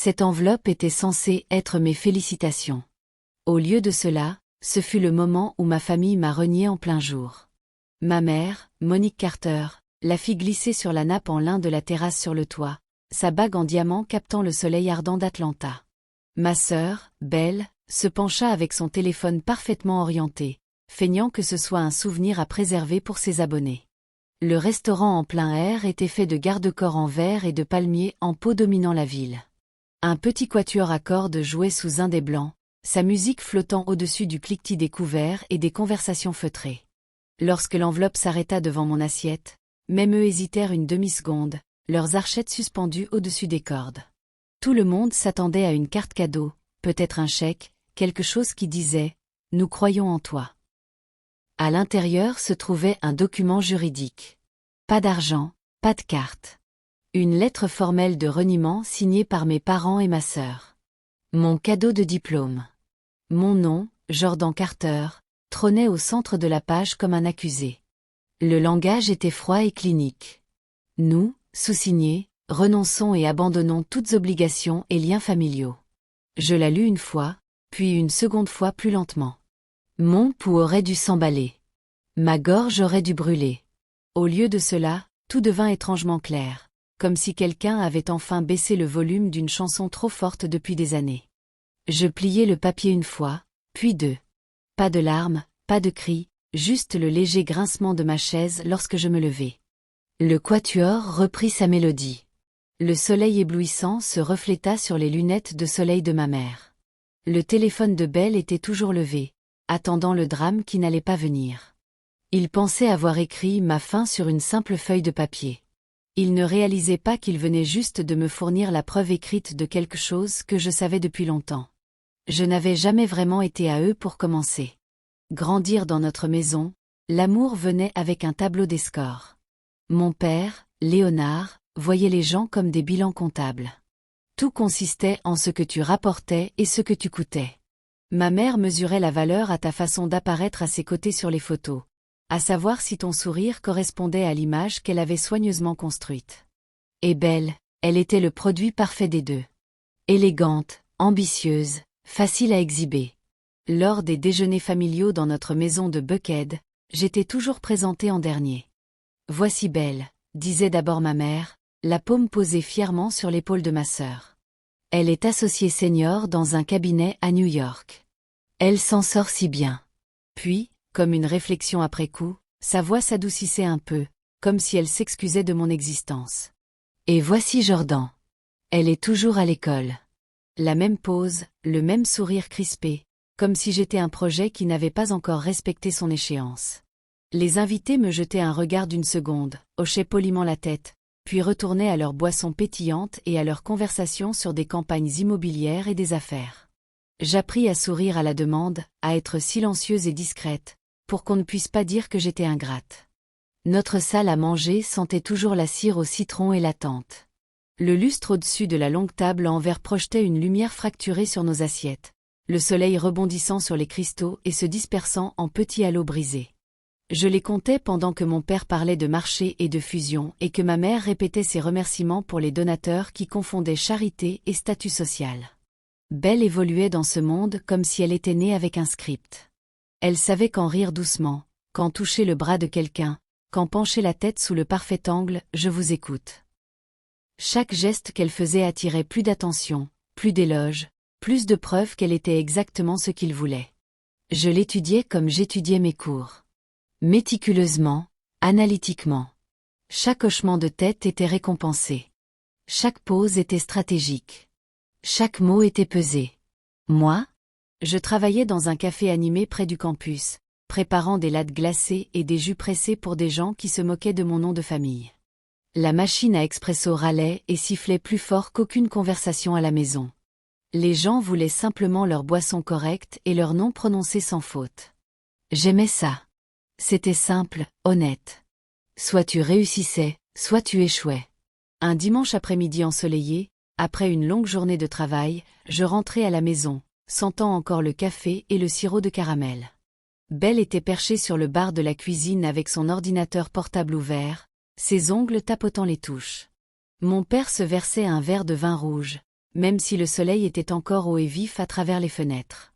Cette enveloppe était censée être mes félicitations. Au lieu de cela, ce fut le moment où ma famille m'a renié en plein jour. Ma mère, Monique Carter, la fit glisser sur la nappe en lin de la terrasse sur le toit, sa bague en diamant captant le soleil ardent d'Atlanta. Ma sœur, Belle, se pencha avec son téléphone parfaitement orienté, feignant que ce soit un souvenir à préserver pour ses abonnés. Le restaurant en plein air était fait de garde-corps en verre et de palmiers en pot dominant la ville. Un petit quatuor à cordes jouait sous un des blancs, sa musique flottant au-dessus du cliquetis des couverts et des conversations feutrées. Lorsque l'enveloppe s'arrêta devant mon assiette, même eux hésitèrent une demi-seconde, leurs archettes suspendues au-dessus des cordes. Tout le monde s'attendait à une carte cadeau, peut-être un chèque, quelque chose qui disait « Nous croyons en toi ». À l'intérieur se trouvait un document juridique. Pas d'argent, pas de carte. Une lettre formelle de reniement signée par mes parents et ma sœur. Mon cadeau de diplôme. Mon nom, Jordan Carter, trônait au centre de la page comme un accusé. Le langage était froid et clinique. Nous, sous-signés, renonçons et abandonnons toutes obligations et liens familiaux. Je la lus une fois, puis une seconde fois plus lentement. Mon pouls aurait dû s'emballer. Ma gorge aurait dû brûler. Au lieu de cela, tout devint étrangement clair, comme si quelqu'un avait enfin baissé le volume d'une chanson trop forte depuis des années. Je pliai le papier une fois, puis deux. Pas de larmes, pas de cris, juste le léger grincement de ma chaise lorsque je me levai. Le quatuor reprit sa mélodie. Le soleil éblouissant se refléta sur les lunettes de soleil de ma mère. Le téléphone de Belle était toujours levé, attendant le drame qui n'allait pas venir. Il pensait avoir écrit ma fin sur une simple feuille de papier. Il ne réalisait pas qu'il venait juste de me fournir la preuve écrite de quelque chose que je savais depuis longtemps. Je n'avais jamais vraiment été à eux pour commencer. Grandir dans notre maison, l'amour venait avec un tableau des scores. Mon père, Léonard, voyait les gens comme des bilans comptables. Tout consistait en ce que tu rapportais et ce que tu coûtais. Ma mère mesurait la valeur à ta façon d'apparaître à ses côtés sur les photos, à savoir si ton sourire correspondait à l'image qu'elle avait soigneusement construite. Et Belle, elle était le produit parfait des deux. Élégante, ambitieuse, facile à exhiber. Lors des déjeuners familiaux dans notre maison de Buckhead, j'étais toujours présentée en dernier. « Voici Belle », disait d'abord ma mère, la paume posée fièrement sur l'épaule de ma sœur. Elle est associée senior dans un cabinet à New York. Elle s'en sort si bien. Puis, comme une réflexion après coup, sa voix s'adoucissait un peu, comme si elle s'excusait de mon existence. Et voici Jordan. Elle est toujours à l'école. La même pose, le même sourire crispé, comme si j'étais un projet qui n'avait pas encore respecté son échéance. Les invités me jetaient un regard d'une seconde, hochaient poliment la tête, puis retournaient à leurs boissons pétillantes et à leurs conversations sur des campagnes immobilières et des affaires. J'appris à sourire à la demande, à être silencieuse et discrète, pour qu'on ne puisse pas dire que j'étais ingrate. Notre salle à manger sentait toujours la cire au citron et la tente. Le lustre au-dessus de la longue table en verre projetait une lumière fracturée sur nos assiettes, le soleil rebondissant sur les cristaux et se dispersant en petits halos brisés. Je les comptais pendant que mon père parlait de marché et de fusion et que ma mère répétait ses remerciements pour les donateurs qui confondaient charité et statut social. Belle évoluait dans ce monde comme si elle était née avec un script. Elle savait quand rire doucement, quand toucher le bras de quelqu'un, quand pencher la tête sous le parfait angle « je vous écoute ». Chaque geste qu'elle faisait attirait plus d'attention, plus d'éloges, plus de preuves qu'elle était exactement ce qu'il voulait. Je l'étudiais comme j'étudiais mes cours. Méticuleusement, analytiquement. Chaque hochement de tête était récompensé. Chaque pose était stratégique. Chaque mot était pesé. Moi, je travaillais dans un café animé près du campus, préparant des lattes glacées et des jus pressés pour des gens qui se moquaient de mon nom de famille. La machine à expresso râlait et sifflait plus fort qu'aucune conversation à la maison. Les gens voulaient simplement leur boisson correcte et leur nom prononcé sans faute. J'aimais ça. C'était simple, honnête. Soit tu réussissais, soit tu échouais. Un dimanche après-midi ensoleillé, après une longue journée de travail, je rentrais à la maison, sentant encore le café et le sirop de caramel. Belle était perchée sur le bar de la cuisine avec son ordinateur portable ouvert, ses ongles tapotant les touches. Mon père se versait un verre de vin rouge, même si le soleil était encore haut et vif à travers les fenêtres.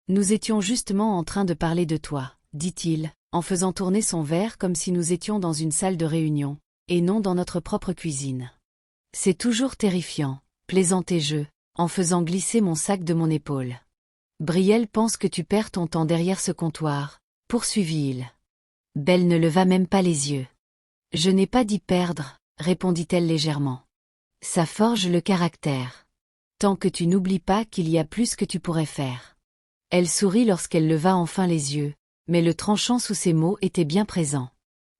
Nous étions justement en train de parler de toi, dit-il, en faisant tourner son verre comme si nous étions dans une salle de réunion, et non dans notre propre cuisine. C'est toujours terrifiant, plaisantai-je, en faisant glisser mon sac de mon épaule. Brielle pense que tu perds ton temps derrière ce comptoir, poursuivit-il. Belle ne leva même pas les yeux. Je n'ai pas dit perdre, répondit-elle légèrement. Ça forge le caractère. Tant que tu n'oublies pas qu'il y a plus que tu pourrais faire. Elle sourit lorsqu'elle leva enfin les yeux, mais le tranchant sous ses mots était bien présent.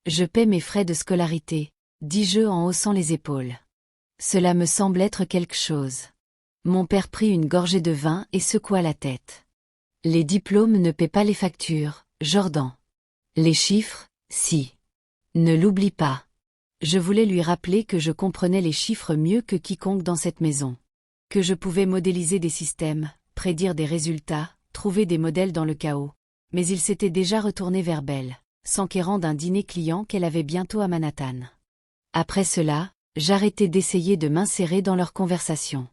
Je paie mes frais de scolarité, dis-je en haussant les épaules. Cela me semble être quelque chose. Mon père prit une gorgée de vin et secoua la tête. Les diplômes ne paient pas les factures, Jordan. Les chiffres, si. Ne l'oublie pas. Je voulais lui rappeler que je comprenais les chiffres mieux que quiconque dans cette maison. Que je pouvais modéliser des systèmes, prédire des résultats, trouver des modèles dans le chaos. Mais il s'était déjà retourné vers Belle, s'enquérant d'un dîner client qu'elle avait bientôt à Manhattan. Après cela, j'arrêtai d'essayer de m'insérer dans leur conversation.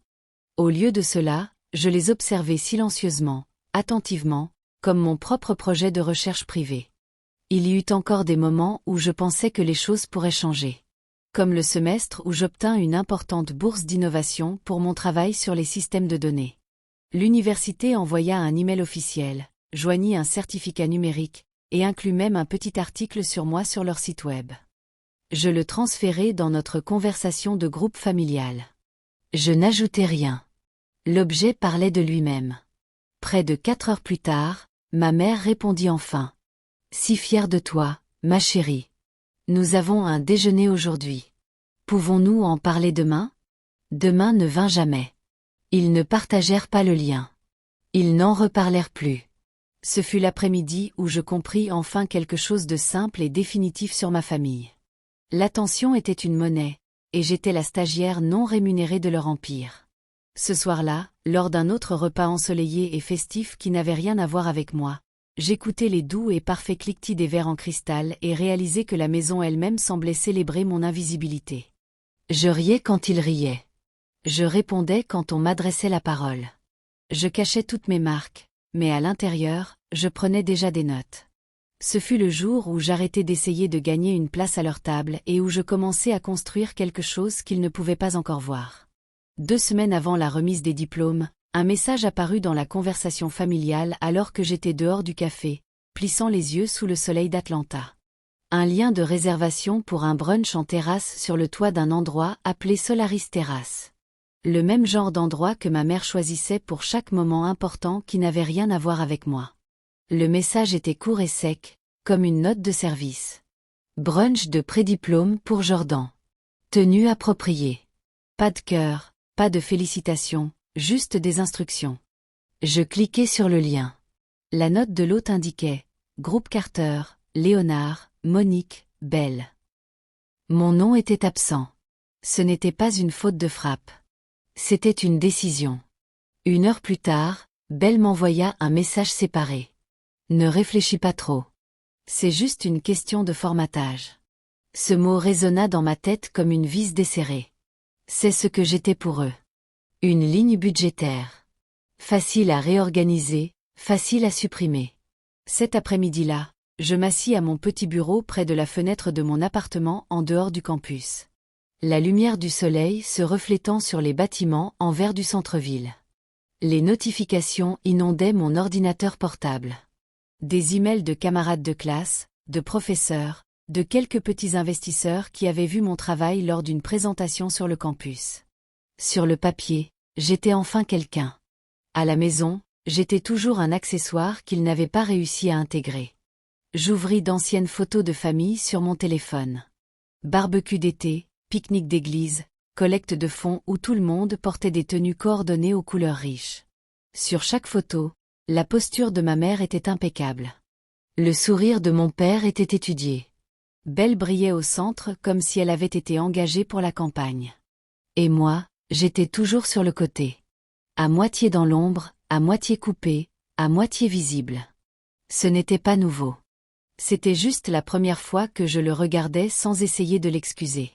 Au lieu de cela, je les observais silencieusement, attentivement, comme mon propre projet de recherche privée. Il y eut encore des moments où je pensais que les choses pourraient changer. Comme le semestre où j'obtins une importante bourse d'innovation pour mon travail sur les systèmes de données. L'université envoya un email officiel, joignit un certificat numérique, et inclut même un petit article sur moi sur leur site web. Je le transférai dans notre conversation de groupe familial. Je n'ajoutai rien. L'objet parlait de lui-même. Près de 4 heures plus tard, ma mère répondit enfin. Si fière de toi, ma chérie. Nous avons un déjeuner aujourd'hui. Pouvons-nous en parler demain? Demain ne vint jamais. Ils ne partagèrent pas le lien. Ils n'en reparlèrent plus. Ce fut l'après-midi où je compris enfin quelque chose de simple et définitif sur ma famille. L'attention était une monnaie, et j'étais la stagiaire non rémunérée de leur empire. Ce soir-là, lors d'un autre repas ensoleillé et festif qui n'avait rien à voir avec moi, j'écoutais les doux et parfaits cliquetis des verres en cristal et réalisais que la maison elle-même semblait célébrer mon invisibilité. Je riais quand ils riaient. Je répondais quand on m'adressait la parole. Je cachais toutes mes marques, mais à l'intérieur, je prenais déjà des notes. Ce fut le jour où j'arrêtai d'essayer de gagner une place à leur table et où je commençai à construire quelque chose qu'ils ne pouvaient pas encore voir. 2 semaines avant la remise des diplômes, un message apparut dans la conversation familiale alors que j'étais dehors du café, plissant les yeux sous le soleil d'Atlanta. Un lien de réservation pour un brunch en terrasse sur le toit d'un endroit appelé Solaris Terrace. Le même genre d'endroit que ma mère choisissait pour chaque moment important qui n'avait rien à voir avec moi. Le message était court et sec, comme une note de service. Brunch de prédiplôme pour Jordan. Tenue appropriée. Pas de cœur, pas de félicitations, juste des instructions. Je cliquai sur le lien. La note de l'hôte indiquait « Groupe Carter, Léonard, Monique, Belle ». Mon nom était absent. Ce n'était pas une faute de frappe. C'était une décision. 1 heure plus tard, Belle m'envoya un message séparé. Ne réfléchis pas trop. C'est juste une question de formatage. Ce mot résonna dans ma tête comme une vis desserrée. C'est ce que j'étais pour eux. Une ligne budgétaire. Facile à réorganiser, facile à supprimer. Cet après-midi-là, je m'assis à mon petit bureau près de la fenêtre de mon appartement en dehors du campus. La lumière du soleil se reflétant sur les bâtiments en vert du centre-ville. Les notifications inondaient mon ordinateur portable. Des emails de camarades de classe, de professeurs, de quelques petits investisseurs qui avaient vu mon travail lors d'une présentation sur le campus. Sur le papier, j'étais enfin quelqu'un. À la maison, j'étais toujours un accessoire qu'ils n'avaient pas réussi à intégrer. J'ouvris d'anciennes photos de famille sur mon téléphone. Barbecue d'été, pique-nique d'église, collecte de fonds où tout le monde portait des tenues coordonnées aux couleurs riches. Sur chaque photo, la posture de ma mère était impeccable. Le sourire de mon père était étudié. Belle brillait au centre comme si elle avait été engagée pour la campagne. Et moi, j'étais toujours sur le côté. À moitié dans l'ombre, à moitié coupée, à moitié visible. Ce n'était pas nouveau. C'était juste la première fois que je le regardais sans essayer de l'excuser.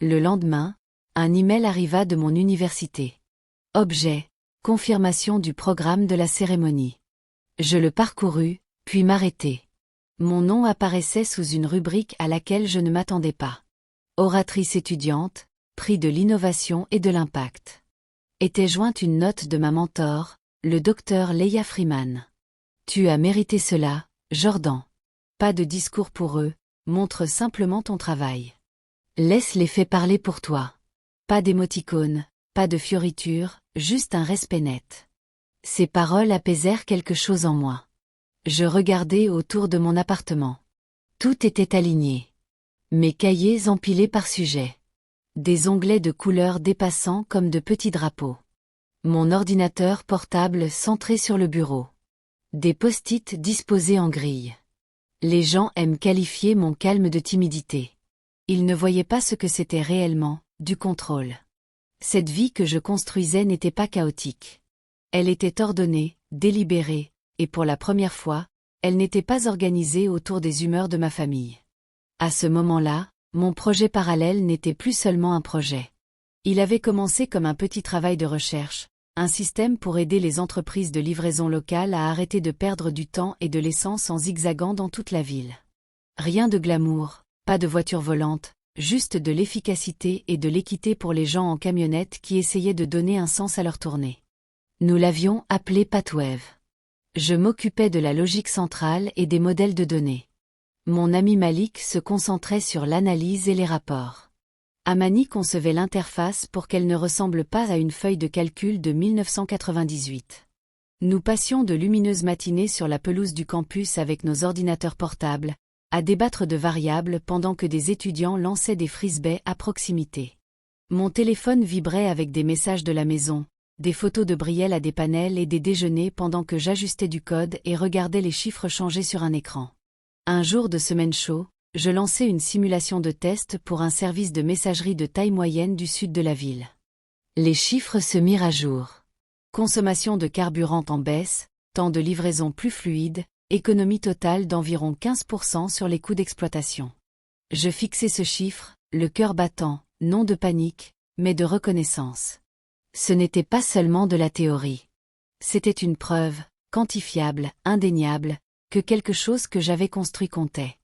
Le lendemain, un email arriva de mon université. Objet. Confirmation du programme de la cérémonie. Je le parcourus, puis m'arrêtai. Mon nom apparaissait sous une rubrique à laquelle je ne m'attendais pas. Oratrice étudiante, prix de l'innovation et de l'impact. Était jointe une note de ma mentor, le docteur Leia Freeman. Tu as mérité cela, Jordan. Pas de discours pour eux, montre simplement ton travail. Laisse les faits parler pour toi. Pas d'émoticônes, pas de fioritures, juste un respect net. Ces paroles apaisèrent quelque chose en moi. Je regardai autour de mon appartement. Tout était aligné. Mes cahiers empilés par sujet. Des onglets de couleurs dépassant comme de petits drapeaux. Mon ordinateur portable centré sur le bureau. Des post-it disposés en grille. Les gens aiment qualifier mon calme de timidité. Ils ne voyaient pas ce que c'était réellement, du contrôle. Cette vie que je construisais n'était pas chaotique. Elle était ordonnée, délibérée, et pour la première fois, elle n'était pas organisée autour des humeurs de ma famille. À ce moment-là, mon projet parallèle n'était plus seulement un projet. Il avait commencé comme un petit travail de recherche, un système pour aider les entreprises de livraison locale à arrêter de perdre du temps et de l'essence en zigzagant dans toute la ville. Rien de glamour, pas de voiture volante, juste de l'efficacité et de l'équité pour les gens en camionnette qui essayaient de donner un sens à leur tournée. Nous l'avions appelé Pathwave. Je m'occupais de la logique centrale et des modèles de données. Mon ami Malik se concentrait sur l'analyse et les rapports. Amani concevait l'interface pour qu'elle ne ressemble pas à une feuille de calcul de 1998. Nous passions de lumineuses matinées sur la pelouse du campus avec nos ordinateurs portables, à débattre de variables pendant que des étudiants lançaient des frisbees à proximité. Mon téléphone vibrait avec des messages de la maison, des photos de Brielle à des panels et des déjeuners pendant que j'ajustais du code et regardais les chiffres changer sur un écran. Un jour de semaine chaud, je lançais une simulation de test pour un service de messagerie de taille moyenne du sud de la ville. Les chiffres se mirent à jour. Consommation de carburant en baisse, temps de livraison plus fluide, économie totale d'environ 15% sur les coûts d'exploitation. Je fixais ce chiffre, le cœur battant, non de panique, mais de reconnaissance. Ce n'était pas seulement de la théorie. C'était une preuve, quantifiable, indéniable, que quelque chose que j'avais construit comptait.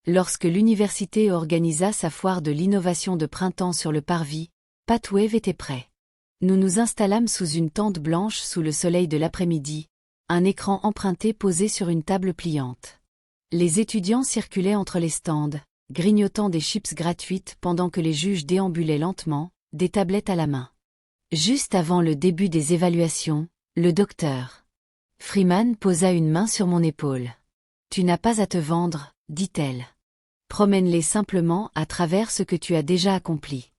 Lorsque l'université organisa sa foire de l'innovation de printemps sur le parvis, Pathwave était prêt. Nous nous installâmes sous une tente blanche sous le soleil de l'après-midi, un écran emprunté posé sur une table pliante. Les étudiants circulaient entre les stands, grignotant des chips gratuites pendant que les juges déambulaient lentement, des tablettes à la main. Juste avant le début des évaluations, le docteur Freeman posa une main sur mon épaule. « Tu n'as pas à te vendre, dit-elle. Promène-les simplement à travers ce que tu as déjà accompli.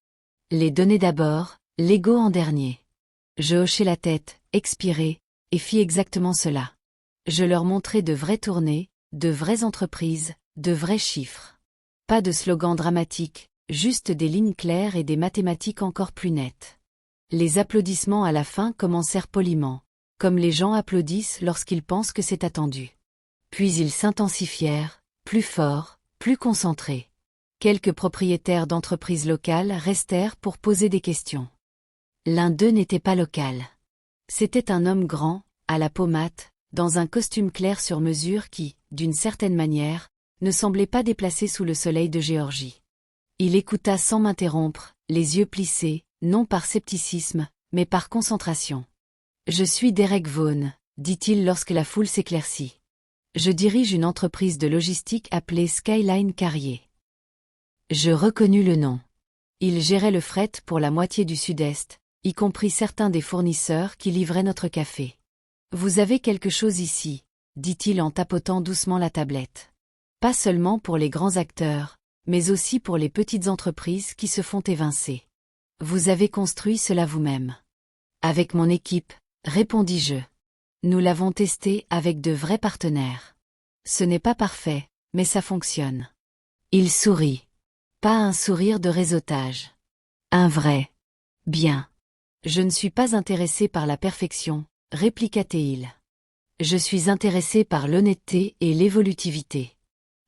Les données d'abord, l'ego en dernier. » Je hochai la tête, expirai, et fis exactement cela. Je leur montrai de vraies tournées, de vraies entreprises, de vrais chiffres. Pas de slogans dramatiques, juste des lignes claires et des mathématiques encore plus nettes. Les applaudissements à la fin commencèrent poliment, comme les gens applaudissent lorsqu'ils pensent que c'est attendu. Puis ils s'intensifièrent, plus forts, plus concentrés. Quelques propriétaires d'entreprises locales restèrent pour poser des questions. L'un d'eux n'était pas local. C'était un homme grand, à la peau mate, dans un costume clair sur mesure qui, d'une certaine manière, ne semblait pas déplacé sous le soleil de Géorgie. Il écouta sans m'interrompre, les yeux plissés, non par scepticisme, mais par concentration. « Je suis Derek Vaughan, » dit-il lorsque la foule s'éclaircit. « Je dirige une entreprise de logistique appelée Skyline Carrier. » Je reconnus le nom. Il gérait le fret pour la moitié du Sud-Est, y compris certains des fournisseurs qui livraient notre café. « Vous avez quelque chose ici, » dit-il en tapotant doucement la tablette. « Pas seulement pour les grands acteurs, mais aussi pour les petites entreprises qui se font évincer. Vous avez construit cela vous-même. » « Avec mon équipe, » répondis-je. « Nous l'avons testé avec de vrais partenaires. Ce n'est pas parfait, mais ça fonctionne. » Il sourit. Pas un sourire de réseautage. Un vrai. « Bien. Je ne suis pas intéressé par la perfection, » répliqua-t-il. « Je suis intéressé par l'honnêteté et l'évolutivité. »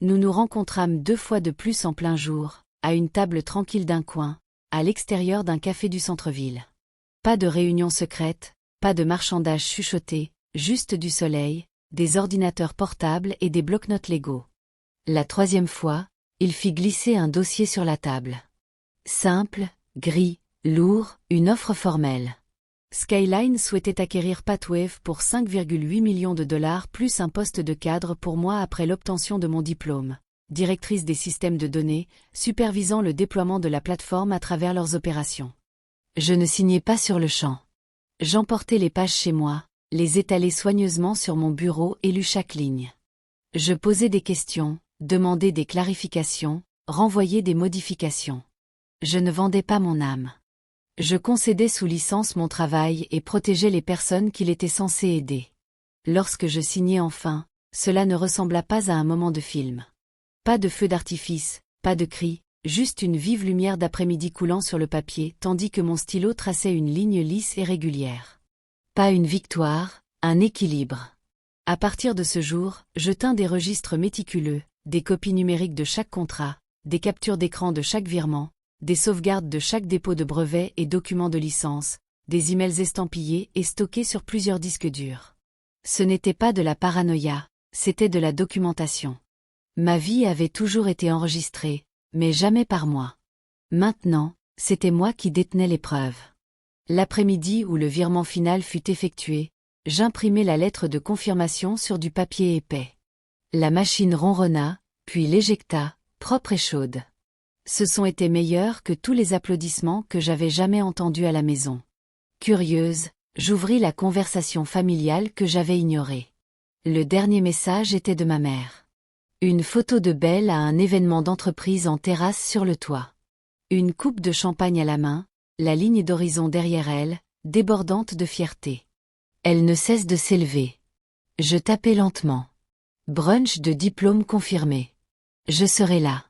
Nous nous rencontrâmes 2 fois de plus en plein jour, à une table tranquille d'un coin, à l'extérieur d'un café du centre-ville. Pas de réunion secrète, pas de marchandage chuchoté, juste du soleil, des ordinateurs portables et des bloc-notes Lego. La troisième fois, il fit glisser un dossier sur la table. Simple, gris, lourd, une offre formelle. Skyline souhaitait acquérir Pathwave pour 5,8 millions de dollars plus un poste de cadre pour moi après l'obtention de mon diplôme, directrice des systèmes de données, supervisant le déploiement de la plateforme à travers leurs opérations. Je ne signais pas sur le champ. J'emportais les pages chez moi, les étalais soigneusement sur mon bureau et lus chaque ligne. Je posais des questions, demandais des clarifications, renvoyais des modifications. Je ne vendais pas mon âme. Je concédais sous licence mon travail et protégeais les personnes qu'il était censé aider. Lorsque je signai enfin, cela ne ressembla pas à un moment de film. Pas de feu d'artifice, pas de cris, juste une vive lumière d'après-midi coulant sur le papier tandis que mon stylo traçait une ligne lisse et régulière. Pas une victoire, un équilibre. À partir de ce jour, je tins des registres méticuleux, des copies numériques de chaque contrat, des captures d'écran de chaque virement, des sauvegardes de chaque dépôt de brevets et documents de licence, des emails estampillés et stockés sur plusieurs disques durs. Ce n'était pas de la paranoïa, c'était de la documentation. Ma vie avait toujours été enregistrée, mais jamais par moi. Maintenant, c'était moi qui détenais les preuves. L'après-midi où le virement final fut effectué, j'imprimai la lettre de confirmation sur du papier épais. La machine ronronna, puis l'éjecta, propre et chaude. Ce son était meilleur que tous les applaudissements que j'avais jamais entendus à la maison. Curieuse, j'ouvris la conversation familiale que j'avais ignorée. Le dernier message était de ma mère. Une photo de Belle à un événement d'entreprise en terrasse sur le toit. Une coupe de champagne à la main, la ligne d'horizon derrière elle, débordante de fierté. Elle ne cesse de s'élever. Je tapais lentement. Brunch de diplôme confirmé. Je serai là.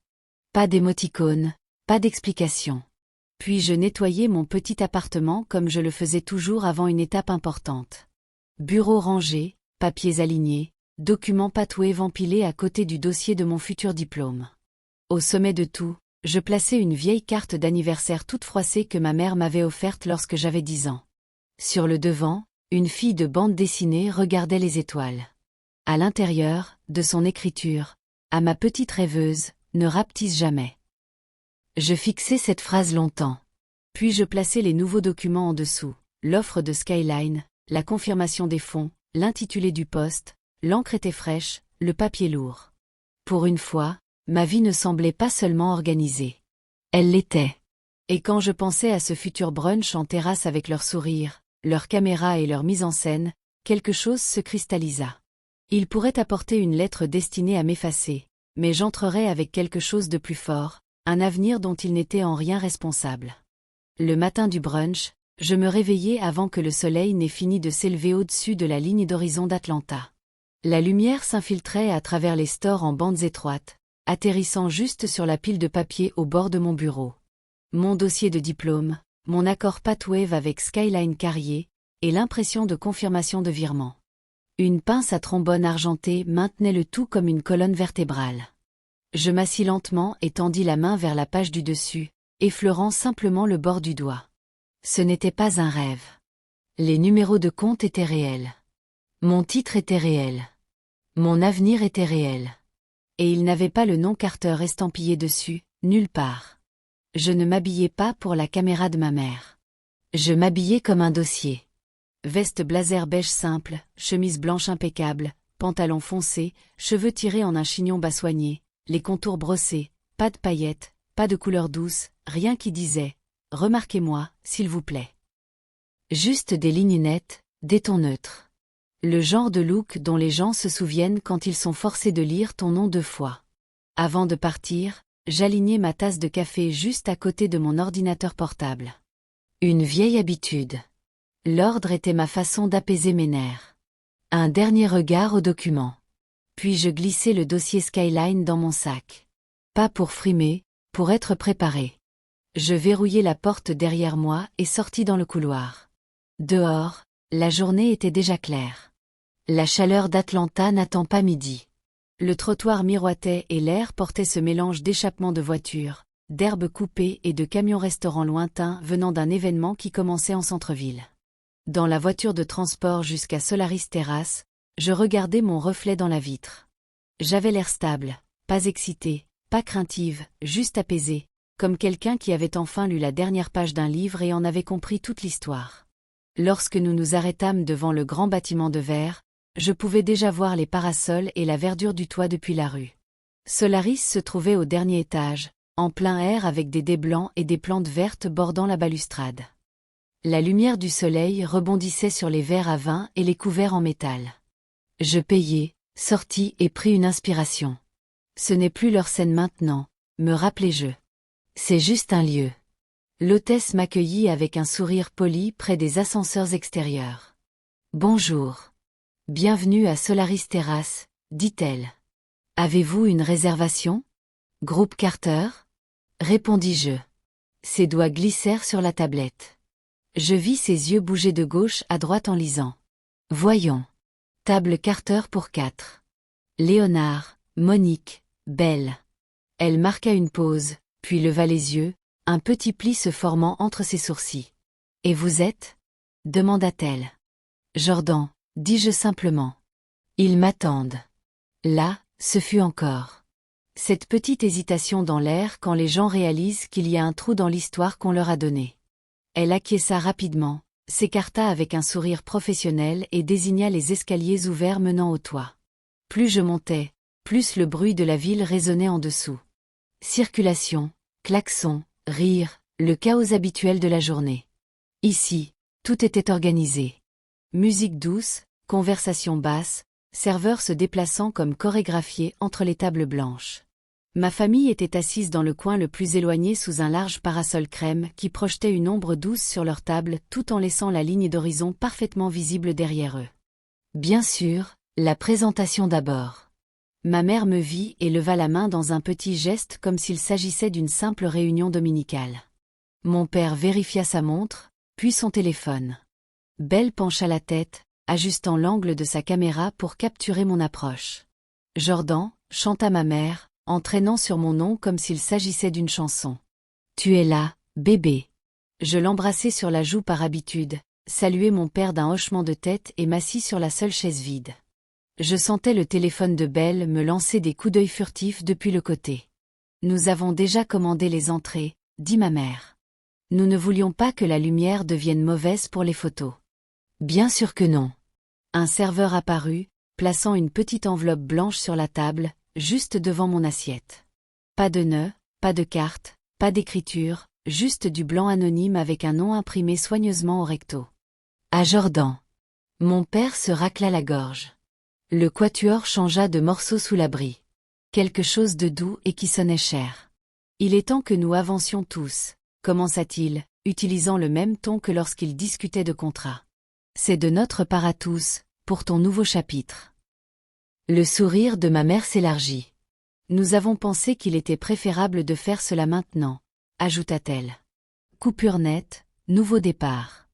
Pas d'émoticône, pas d'explication. Puis je nettoyai mon petit appartement comme je le faisais toujours avant une étape importante. Bureau rangé, papiers alignés, documents Pathwave empilés à côté du dossier de mon futur diplôme. Au sommet de tout, je plaçai une vieille carte d'anniversaire toute froissée que ma mère m'avait offerte lorsque j'avais 10 ans. Sur le devant, une fille de bande dessinée regardait les étoiles. À l'intérieur, de son écriture, à ma petite rêveuse, ne rapetisse jamais. Je fixai cette phrase longtemps. Puis je plaçai les nouveaux documents en dessous, l'offre de Skyline, la confirmation des fonds, l'intitulé du poste, l'encre était fraîche, le papier lourd. Pour une fois, ma vie ne semblait pas seulement organisée. Elle l'était. Et quand je pensais à ce futur brunch en terrasse avec leur sourire, leur caméra et leur mise en scène, quelque chose se cristallisa. Il pourrait apporter une lettre destinée à m'effacer, mais j'entrerais avec quelque chose de plus fort, un avenir dont il n'était en rien responsable. Le matin du brunch, je me réveillai avant que le soleil n'ait fini de s'élever au-dessus de la ligne d'horizon d'Atlanta. La lumière s'infiltrait à travers les stores en bandes étroites, atterrissant juste sur la pile de papier au bord de mon bureau. Mon dossier de diplôme, mon accord Pathwave avec Skyline Carrier, et l'impression de confirmation de virement. Une pince à trombone argenté maintenait le tout comme une colonne vertébrale. Je m'assis lentement et tendis la main vers la page du dessus, effleurant simplement le bord du doigt. Ce n'était pas un rêve. Les numéros de compte étaient réels. Mon titre était réel. Mon avenir était réel. Et il n'avait pas le nom Carter estampillé dessus, nulle part. Je ne m'habillais pas pour la caméra de ma mère. Je m'habillais comme un dossier. Veste blazer beige simple, chemise blanche impeccable, pantalon foncé, cheveux tirés en un chignon bas soigné, les contours brossés, pas de paillettes, pas de couleur douce, rien qui disait « Remarquez-moi, s'il vous plaît ». Juste des lignes nettes, des tons neutres. Le genre de look dont les gens se souviennent quand ils sont forcés de lire ton nom 2 fois. Avant de partir, j'alignai ma tasse de café juste à côté de mon ordinateur portable. Une vieille habitude. L'ordre était ma façon d'apaiser mes nerfs. Un dernier regard au document. Puis je glissai le dossier Skyline dans mon sac. Pas pour frimer, pour être préparé. Je verrouillai la porte derrière moi et sortis dans le couloir. Dehors, la journée était déjà claire. La chaleur d'Atlanta n'attend pas midi. Le trottoir miroitait et l'air portait ce mélange d'échappements de voitures, d'herbes coupées et de camions-restaurants lointains venant d'un événement qui commençait en centre-ville. Dans la voiture de transport jusqu'à Solaris Terrace, je regardais mon reflet dans la vitre. J'avais l'air stable, pas excitée, pas craintive, juste apaisée, comme quelqu'un qui avait enfin lu la dernière page d'un livre et en avait compris toute l'histoire. Lorsque nous nous arrêtâmes devant le grand bâtiment de verre, je pouvais déjà voir les parasols et la verdure du toit depuis la rue. Solaris se trouvait au dernier étage, en plein air avec des dés blancs et des plantes vertes bordant la balustrade. La lumière du soleil rebondissait sur les verres à vin et les couverts en métal. Je payai, sortis et pris une inspiration. Ce n'est plus leur scène maintenant, me rappelai-je. C'est juste un lieu. L'hôtesse m'accueillit avec un sourire poli près des ascenseurs extérieurs. Bonjour. Bienvenue à Solaris Terrace, dit-elle. Avez-vous une réservation? Groupe Carter? Répondis-je. Ses doigts glissèrent sur la tablette. Je vis ses yeux bouger de gauche à droite en lisant. Voyons. Table Carter pour 4. Léonard, Monique, Belle. Elle marqua une pause, puis leva les yeux, un petit pli se formant entre ses sourcils. Et vous êtes? Demanda-t-elle. Jordan, dis-je simplement. Ils m'attendent. Là, ce fut encore. Cette petite hésitation dans l'air quand les gens réalisent qu'il y a un trou dans l'histoire qu'on leur a donnée. Elle acquiesça rapidement, s'écarta avec un sourire professionnel et désigna les escaliers ouverts menant au toit. Plus je montais, plus le bruit de la ville résonnait en dessous. Circulation, klaxons, rires, le chaos habituel de la journée. Ici, tout était organisé. Musique douce, conversation basse, serveurs se déplaçant comme chorégraphiés entre les tables blanches. Ma famille était assise dans le coin le plus éloigné sous un large parasol crème qui projetait une ombre douce sur leur table tout en laissant la ligne d'horizon parfaitement visible derrière eux. Bien sûr, la présentation d'abord. Ma mère me vit et leva la main dans un petit geste comme s'il s'agissait d'une simple réunion dominicale. Mon père vérifia sa montre, puis son téléphone. Belle pencha la tête, ajustant l'angle de sa caméra pour capturer mon approche. Jordan, chanta ma mère, entraînant sur mon nom comme s'il s'agissait d'une chanson. Tu es là, bébé. Je l'embrassai sur la joue par habitude, saluai mon père d'un hochement de tête et m'assis sur la seule chaise vide. Je sentais le téléphone de Belle me lancer des coups d'œil furtifs depuis le côté. Nous avons déjà commandé les entrées, dit ma mère. Nous ne voulions pas que la lumière devienne mauvaise pour les photos. Bien sûr que non. Un serveur apparut, plaçant une petite enveloppe blanche sur la table, juste devant mon assiette. Pas de nœud, pas de carte, pas d'écriture, juste du blanc anonyme avec un nom imprimé soigneusement au recto. À Jordan. Mon père se racla la gorge. Le quatuor changea de morceau sous l'abri. Quelque chose de doux et qui sonnait cher. Il est temps que nous avancions tous, commença-t-il, utilisant le même ton que lorsqu'il discutait de contrat. C'est de notre part à tous, pour ton nouveau chapitre. Le sourire de ma mère s'élargit. Nous avons pensé qu'il était préférable de faire cela maintenant, ajouta-t-elle. Coupure nette, nouveau départ.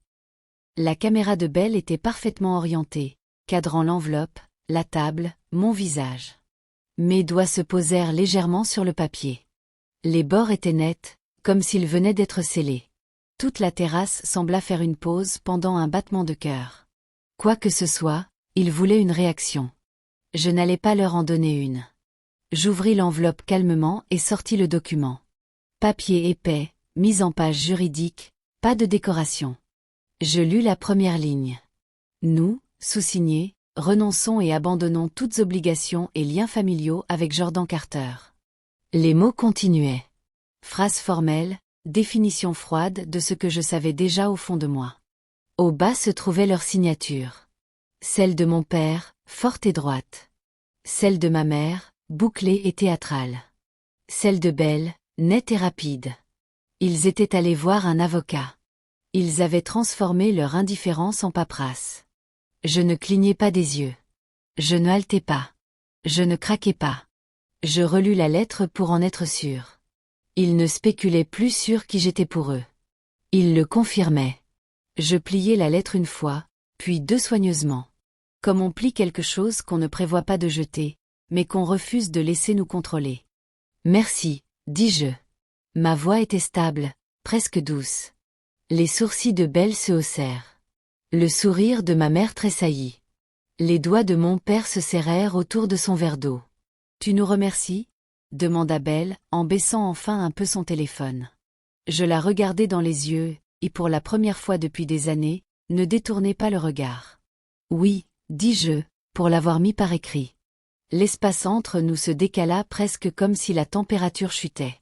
La caméra de Belle était parfaitement orientée, cadrant l'enveloppe, la table, mon visage. Mes doigts se posèrent légèrement sur le papier. Les bords étaient nets, comme s'ils venaient d'être scellés. Toute la terrasse sembla faire une pause pendant un battement de cœur. Quoi que ce soit, ils voulaient une réaction. Je n'allais pas leur en donner une. J'ouvris l'enveloppe calmement et sortis le document. Papier épais, mise en page juridique, pas de décoration. Je lus la première ligne. Nous, sous-signés, renonçons et abandonnons toutes obligations et liens familiaux avec Jordan Carter. Les mots continuaient. Phrase formelle, définition froide de ce que je savais déjà au fond de moi. Au bas se trouvait leur signature. Celle de mon père, forte et droite. Celle de ma mère, bouclée et théâtrale. Celle de Belle, nette et rapide. Ils étaient allés voir un avocat. Ils avaient transformé leur indifférence en paperasse. Je ne clignais pas des yeux. Je ne haletais pas. Je ne craquais pas. Je relus la lettre pour en être sûr. Ils ne spéculaient plus sur qui j'étais pour eux. Ils le confirmaient. Je pliai la lettre une fois, puis deux soigneusement. Comme on plie quelque chose qu'on ne prévoit pas de jeter, mais qu'on refuse de laisser nous contrôler. Merci, dis-je. Ma voix était stable, presque douce. Les sourcils de Belle se haussèrent. Le sourire de ma mère tressaillit. Les doigts de mon père se serrèrent autour de son verre d'eau. « Tu nous remercies ?» demanda Belle, en baissant enfin un peu son téléphone. Je la regardai dans les yeux, et pour la première fois depuis des années, ne détournai pas le regard. « Oui, dis-je, pour l'avoir mis par écrit. » L'espace entre nous se décala presque comme si la température chutait.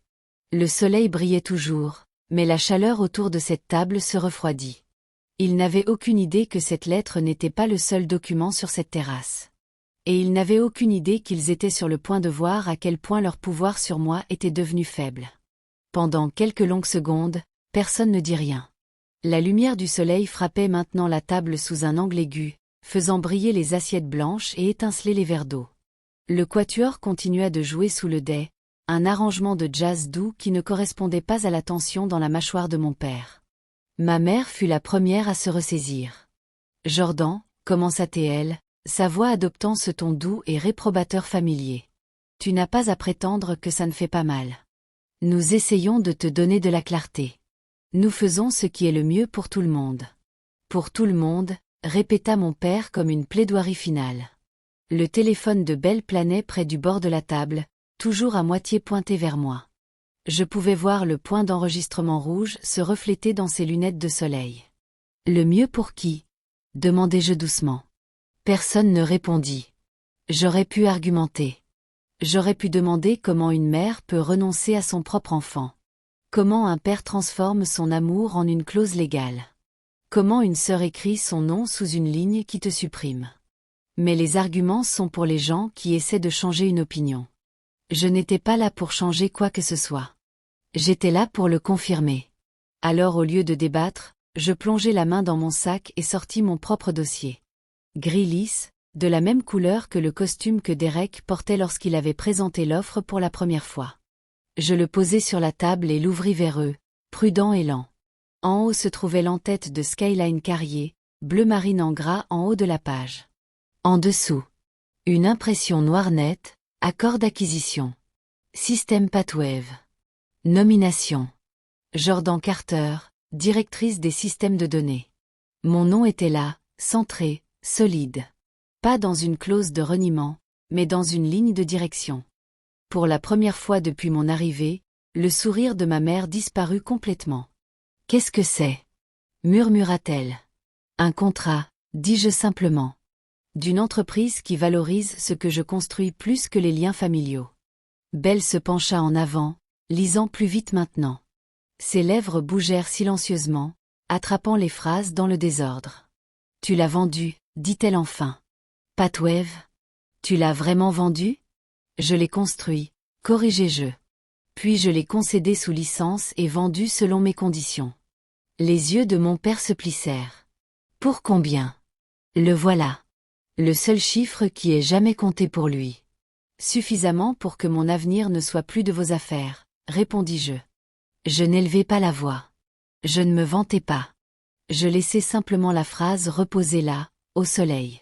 Le soleil brillait toujours, mais la chaleur autour de cette table se refroidit. Ils n'avaient aucune idée que cette lettre n'était pas le seul document sur cette terrasse. Et ils n'avaient aucune idée qu'ils étaient sur le point de voir à quel point leur pouvoir sur moi était devenu faible. Pendant quelques longues secondes, personne ne dit rien. La lumière du soleil frappait maintenant la table sous un angle aigu, faisant briller les assiettes blanches et étinceler les verres d'eau. Le quatuor continua de jouer sous le dais, un arrangement de jazz doux qui ne correspondait pas à la tension dans la mâchoire de mon père. Ma mère fut la première à se ressaisir. « Jordan » commença-t-elle, sa voix adoptant ce ton doux et réprobateur familier. « Tu n'as pas à prétendre que ça ne fait pas mal. Nous essayons de te donner de la clarté. Nous faisons ce qui est le mieux pour tout le monde. » « Pour tout le monde » répéta mon père comme une plaidoirie finale. Le téléphone de Belle planait près du bord de la table, toujours à moitié pointé vers moi. Je pouvais voir le point d'enregistrement rouge se refléter dans ses lunettes de soleil. « Le mieux pour qui ?» demandai-je doucement. Personne ne répondit. J'aurais pu argumenter. J'aurais pu demander comment une mère peut renoncer à son propre enfant. Comment un père transforme son amour en une clause légale. Comment une sœur écrit son nom sous une ligne qui te supprime. Mais les arguments sont pour les gens qui essaient de changer une opinion. Je n'étais pas là pour changer quoi que ce soit. J'étais là pour le confirmer. Alors au lieu de débattre, je plongeai la main dans mon sac et sortis mon propre dossier. Gris lisse, de la même couleur que le costume que Derek portait lorsqu'il avait présenté l'offre pour la première fois. Je le posai sur la table et l'ouvris vers eux, prudent et lent. En haut se trouvait l'entête de Skyline Carrier, bleu marine en gras en haut de la page. En dessous, une impression noire nette, accord d'acquisition. Système Patwave. Nomination. Jordan Carter, directrice des systèmes de données. Mon nom était là, centré, solide. Pas dans une clause de reniement, mais dans une ligne de direction. Pour la première fois depuis mon arrivée, le sourire de ma mère disparut complètement. « Qu'est-ce que c'est » murmura-t-elle. « Un contrat, dis-je simplement. D'une entreprise qui valorise ce que je construis plus que les liens familiaux. » Belle se pencha en avant, lisant plus vite maintenant. Ses lèvres bougèrent silencieusement, attrapant les phrases dans le désordre. « Tu l'as vendu » dit-elle enfin. « Patwave ? Tu l'as vraiment vendu ? Je l'ai construit, corrigeai-je. Puis je l'ai concédé sous licence et vendu selon mes conditions. » Les yeux de mon père se plissèrent. « Pour combien ? » Le voilà. Le seul chiffre qui ait jamais compté pour lui. « Suffisamment pour que mon avenir ne soit plus de vos affaires, » répondis-je. Je n'élevai pas la voix. Je ne me vantais pas. Je laissai simplement la phrase reposer là, au soleil.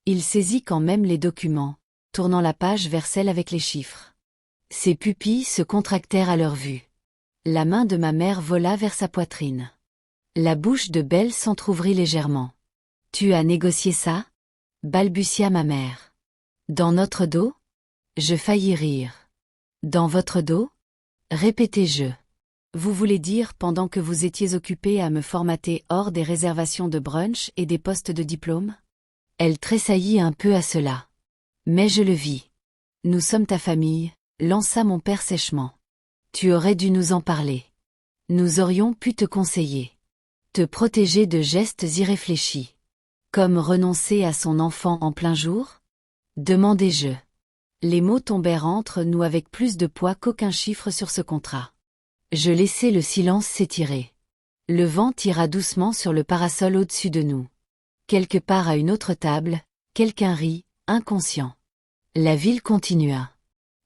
Il saisit quand même les documents, tournant la page vers celle avec les chiffres. Ses pupilles se contractèrent à leur vue. La main de ma mère vola vers sa poitrine. La bouche de Belle s'entr'ouvrit légèrement. « Tu as négocié ça ?» balbutia ma mère. « Dans notre dos ?» Je faillis rire. « Dans votre dos ?» répétai-je. « Vous voulez dire pendant que vous étiez occupé à me formater hors des réservations de brunch et des postes de diplôme ?» Elle tressaillit un peu à cela. Mais je le vis. « Nous sommes ta famille », lança mon père sèchement. « Tu aurais dû nous en parler. Nous aurions pu te conseiller. Te protéger de gestes irréfléchis. Comme renoncer à son enfant en plein jour ? Demandai-je. Les mots tombèrent entre nous avec plus de poids qu'aucun chiffre sur ce contrat. Je laissai le silence s'étirer. Le vent tira doucement sur le parasol au-dessus de nous. Quelque part à une autre table, quelqu'un rit, inconscient. La ville continua.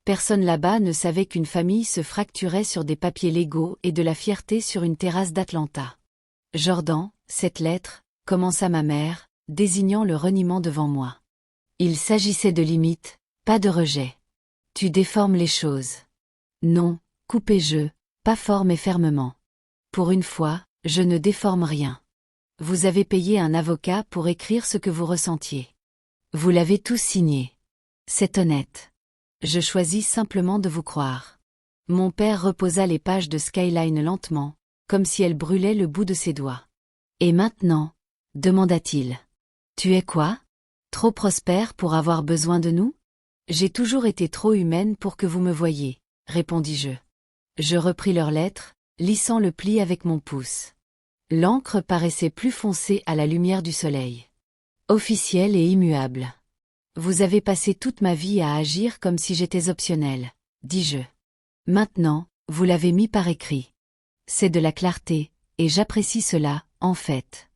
Personne là-bas ne savait qu'une famille se fracturait sur des papiers légaux et de la fierté sur une terrasse d'Atlanta. « Jordan, cette lettre » commença ma mère, désignant le reniement devant moi. Il s'agissait de limites, pas de rejet. Tu déformes les choses. Non, coupai-je, pas fort mais fermement. Pour une fois, je ne déforme rien. Vous avez payé un avocat pour écrire ce que vous ressentiez. Vous l'avez tous signé. C'est honnête. Je choisis simplement de vous croire. Mon père reposa les pages de Skyline lentement, comme si elles brûlaient le bout de ses doigts. Et maintenant, demanda-t-il. Tu es quoi? Trop prospère pour avoir besoin de nous? J'ai toujours été trop humaine pour que vous me voyiez, répondis-je. Je repris leur lettre, lissant le pli avec mon pouce. L'encre paraissait plus foncée à la lumière du soleil. Officiel et immuable. Vous avez passé toute ma vie à agir comme si j'étais optionnel, dis-je. Maintenant, vous l'avez mis par écrit. C'est de la clarté, et j'apprécie cela, en fait.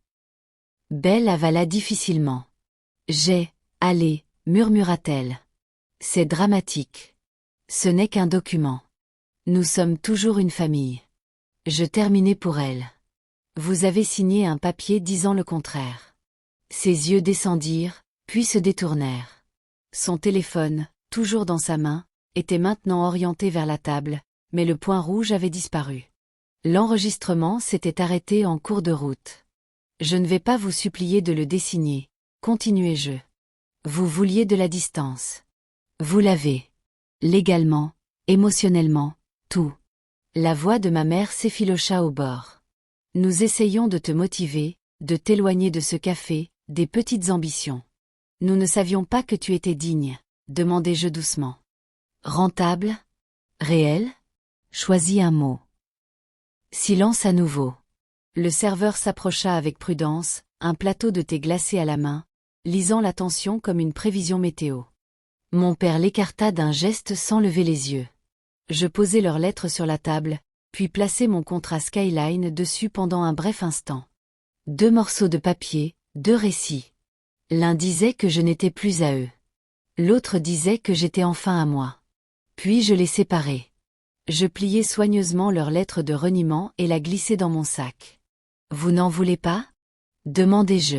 Belle avala difficilement. Allez, murmura-t-elle. C'est dramatique. Ce n'est qu'un document. Nous sommes toujours une famille. Je terminai pour elle. Vous avez signé un papier disant le contraire. Ses yeux descendirent, puis se détournèrent. Son téléphone, toujours dans sa main, était maintenant orienté vers la table, mais le point rouge avait disparu. L'enregistrement s'était arrêté en cours de route. Je ne vais pas vous supplier de le désigner, continuai-je. Vous vouliez de la distance. Vous l'avez. Légalement, émotionnellement, tout. La voix de ma mère s'effilocha au bord. Nous essayons de te motiver, de t'éloigner de ce café, des petites ambitions. Nous ne savions pas que tu étais digne, demandai-je doucement. Rentable? Réel? Choisis un mot. Silence à nouveau. Le serveur s'approcha avec prudence, un plateau de thé glacé à la main, lisant l'attention comme une prévision météo. Mon père l'écarta d'un geste sans lever les yeux. Je posai leurs lettres sur la table, puis plaçai mon contrat Skyline dessus pendant un bref instant. 2 morceaux de papier, 2 récits. L'un disait que je n'étais plus à eux. L'autre disait que j'étais enfin à moi. Puis je les séparai. Je pliai soigneusement leurs lettres de reniement et la glissai dans mon sac. Vous n'en voulez pas? Demandai-je.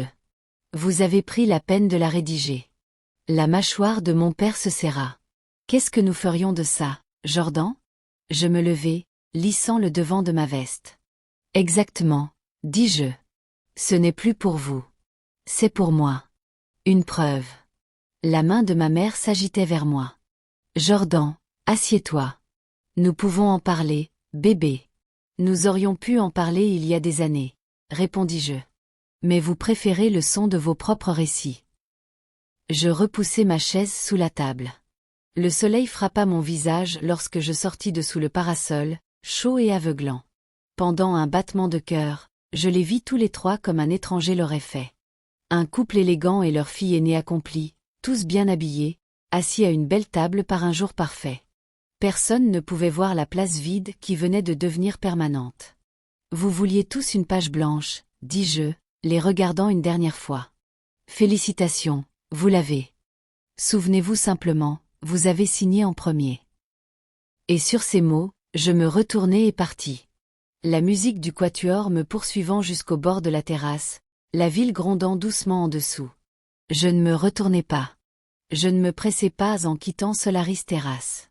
Vous avez pris la peine de la rédiger. La mâchoire de mon père se serra. Qu'est-ce que nous ferions de ça, Jordan? Je me levai, lissant le devant de ma veste. Exactement, dis-je. Ce n'est plus pour vous. C'est pour moi. Une preuve. La main de ma mère s'agitait vers moi. Jordan, assieds-toi. Nous pouvons en parler, bébé. Nous aurions pu en parler il y a des années, répondis-je. Mais vous préférez le son de vos propres récits. Je repoussai ma chaise sous la table. Le soleil frappa mon visage lorsque je sortis de sous le parasol, chaud et aveuglant. Pendant un battement de cœur, je les vis tous les 3 comme un étranger l'aurait fait. Un couple élégant et leur fille aînée accomplie, tous bien habillés, assis à une belle table par un jour parfait. Personne ne pouvait voir la place vide qui venait de devenir permanente. Vous vouliez tous une page blanche, dis-je, les regardant une dernière fois. Félicitations, vous l'avez. Souvenez-vous simplement, vous avez signé en premier. Et sur ces mots, je me retournai et partis. La musique du quatuor me poursuivant jusqu'au bord de la terrasse, la ville grondant doucement en dessous. Je ne me retournai pas. Je ne me pressai pas en quittant Solaris Terrace.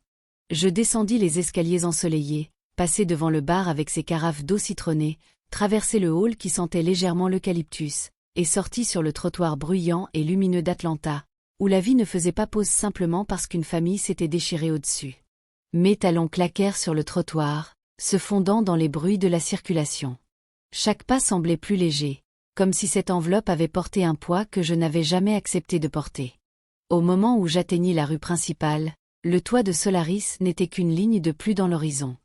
Je descendis les escaliers ensoleillés, passai devant le bar avec ses carafes d'eau citronnée, traversai le hall qui sentait légèrement l'eucalyptus, et sortis sur le trottoir bruyant et lumineux d'Atlanta, où la vie ne faisait pas pause simplement parce qu'une famille s'était déchirée au-dessus. Mes talons claquèrent sur le trottoir, se fondant dans les bruits de la circulation. Chaque pas semblait plus léger, comme si cette enveloppe avait porté un poids que je n'avais jamais accepté de porter. Au moment où j'atteignis la rue principale, le toit de Solaris n'était qu'une ligne de plus dans l'horizon.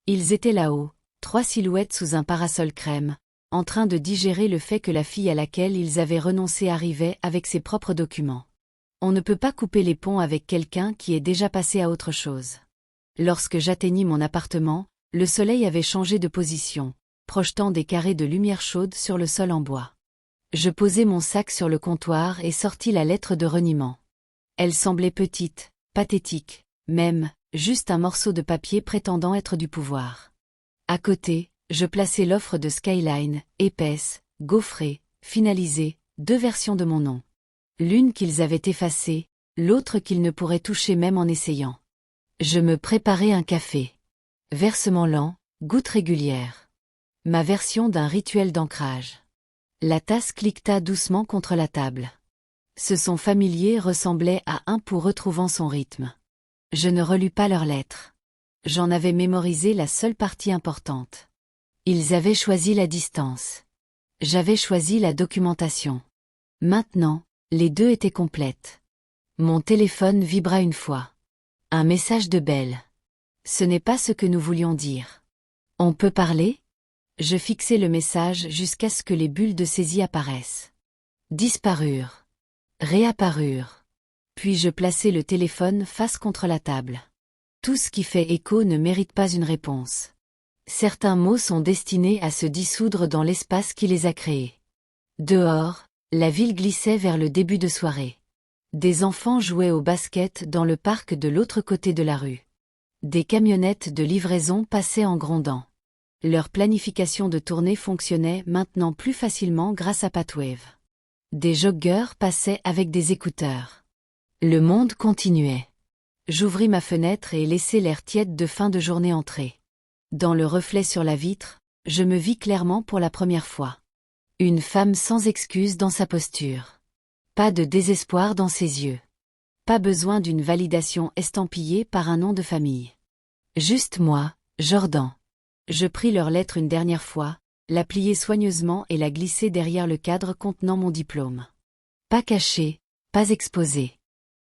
Ils étaient là-haut, 3 silhouettes sous un parasol crème, en train de digérer le fait que la fille à laquelle ils avaient renoncé arrivait avec ses propres documents. On ne peut pas couper les ponts avec quelqu'un qui est déjà passé à autre chose. Lorsque j'atteignis mon appartement, le soleil avait changé de position, projetant des carrés de lumière chaude sur le sol en bois. Je posai mon sac sur le comptoir et sortis la lettre de reniement. Elle semblait petite, pathétique, même, juste un morceau de papier prétendant être du pouvoir. À côté, je plaçai l'offre de Skyline, épaisse, gaufrée, finalisée, 2 versions de mon nom. L'une qu'ils avaient effacée, l'autre qu'ils ne pourraient toucher même en essayant. Je me préparai un café. Versement lent, gouttes régulières. Ma version d'un rituel d'ancrage. La tasse cliqueta doucement contre la table. Ce son familier ressemblait à un pouls retrouvant son rythme. Je ne relus pas leurs lettres. J'en avais mémorisé la seule partie importante. Ils avaient choisi la distance. J'avais choisi la documentation. Maintenant, les deux étaient complètes. Mon téléphone vibra une fois. Un message de Belle. Ce n'est pas ce que nous voulions dire. On peut parler? Je fixai le message jusqu'à ce que les bulles de saisie apparaissent. Disparurent. Réapparurent. Puis je plaçai le téléphone face contre la table. Tout ce qui fait écho ne mérite pas une réponse. Certains mots sont destinés à se dissoudre dans l'espace qui les a créés. Dehors, la ville glissait vers le début de soirée. Des enfants jouaient au basket dans le parc de l'autre côté de la rue. Des camionnettes de livraison passaient en grondant. Leur planification de tournée fonctionnait maintenant plus facilement grâce à Pathwave. Des joggeurs passaient avec des écouteurs. Le monde continuait. J'ouvris ma fenêtre et laissai l'air tiède de fin de journée entrer. Dans le reflet sur la vitre, je me vis clairement pour la première fois. Une femme sans excuse dans sa posture. Pas de désespoir dans ses yeux. Pas besoin d'une validation estampillée par un nom de famille. Juste moi, Jordan. Je pris leur lettre une dernière fois, la pliai soigneusement et la glissai derrière le cadre contenant mon diplôme. Pas caché, pas exposé.